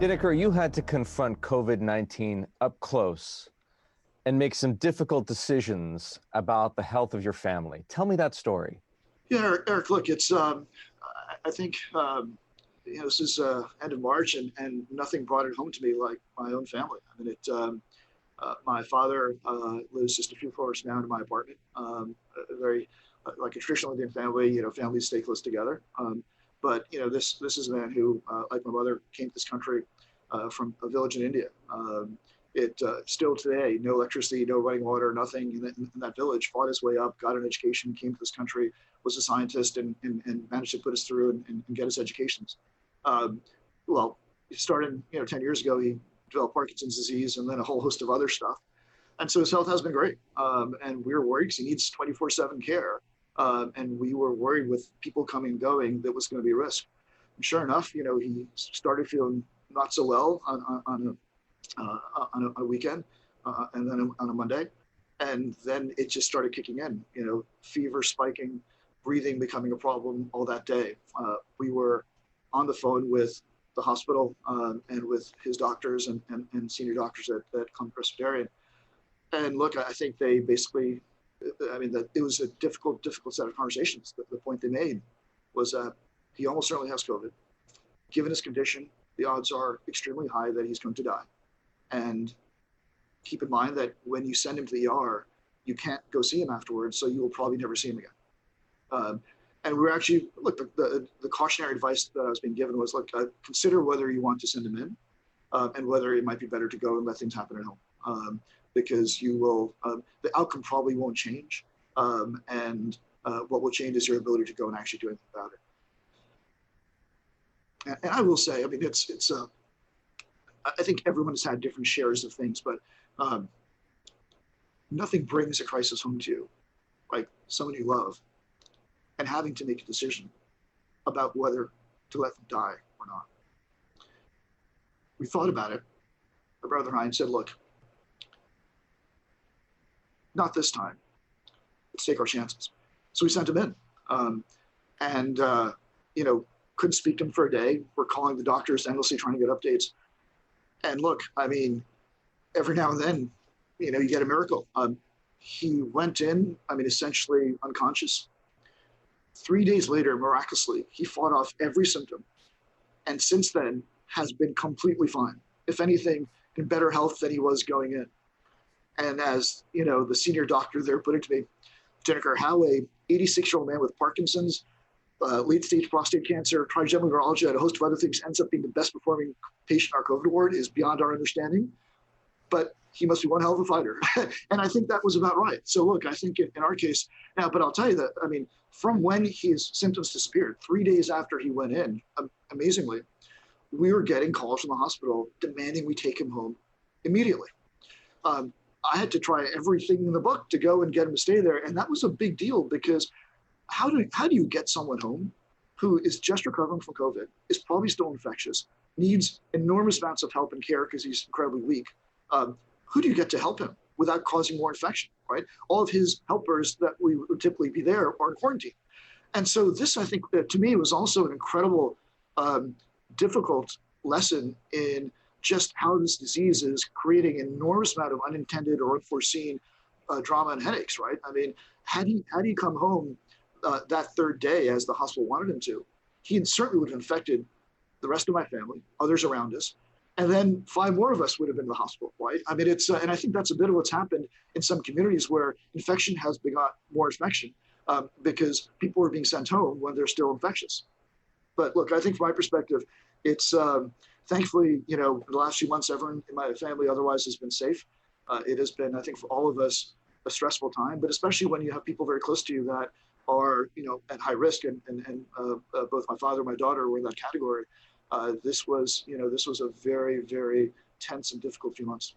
Dinakar, you had to confront COVID-19 up close and make some difficult decisions about the health of your family. Tell me that story. Yeah, Eric, look, it's, I think, this is end of March and nothing brought it home to me like my own family. I mean, my father lives just a few floors down in my apartment, a very, like a traditional Indian family, families stay close together. But, this is a man who, like my mother, came to this country from a village in India. Still today, no electricity, no running water, nothing in that village, fought his way up, got an education, came to this country, was a scientist, and managed to put us through and get his educations. Well, he started, 10 years ago, he developed Parkinson's disease and then a whole host of other stuff. And so his health has been great. And we were worried because he needs 24/7 care. And we were worried with people coming and going that was going to be a risk. And sure enough, he started feeling not so well on a weekend and then on a Monday. And then it just started kicking in, fever spiking, breathing becoming a problem all that day. We were on the phone with the hospital and with his doctors and senior doctors at Columbia Presbyterian. And look, I think they basically, that it was a difficult set of conversations. The point they made was that he almost certainly has COVID. Given his condition, the odds are extremely high that he's going to die. And keep in mind that when you send him to the ER, you can't go see him afterwards, so you will probably never see him again. And we're actually, look, the cautionary advice that I was being given was, look, consider whether you want to send him in and whether it might be better to go and let things happen at home. Because you will, the outcome probably won't change. And what will change is your ability to go and actually do anything about it. And I will say, I think everyone has had different shares of things, but nothing brings a crisis home to you like someone you love and having to make a decision about whether to let them die or not. We thought about it, my brother and I, and said, look, not this time. Let's take our chances. So we sent him in couldn't speak to him for a day. We're calling the doctors endlessly trying to get updates. And look, every now and then, you get a miracle. He went in, essentially unconscious. 3 days later, miraculously, he fought off every symptom. And since then has been completely fine. If anything, in better health than he was going in. And as, the senior doctor there put it to me, Dinakar, how a 86-year-old man with Parkinson's, late-stage prostate cancer, trigeminal neuralgia, and a host of other things ends up being the best-performing patient in our COVID ward is beyond our understanding. But he must be one hell of a fighter. And I think that was about right. So look, I think in our case, now, but I'll tell you that, from when his symptoms disappeared, 3 days after he went in, amazingly, we were getting calls from the hospital demanding we take him home immediately. I had to try everything in the book to go and get him to stay there. And that was a big deal because how do you get someone home who is just recovering from COVID, is probably still infectious, needs enormous amounts of help and care because he's incredibly weak? Who do you get to help him without causing more infection, right? All of his helpers that we would typically be there are in quarantine. And so this, I think, to me, was also an incredible, difficult lesson in just how this disease is creating an enormous amount of unintended or unforeseen drama and headaches, right? Had he come home that third day as the hospital wanted him to, he certainly would have infected the rest of my family, others around us, and then 5 more of us would have been in the hospital, right? And I think that's a bit of what's happened in some communities where infection has begot more infection because people are being sent home when they're still infectious. But look, I think from my perspective, it's thankfully, in the last few months, everyone in my family otherwise has been safe. It has been, I think, for all of us, a stressful time, but especially when you have people very close to you that are, at high risk, and both my father and my daughter were in that category. This was a very, very tense and difficult few months.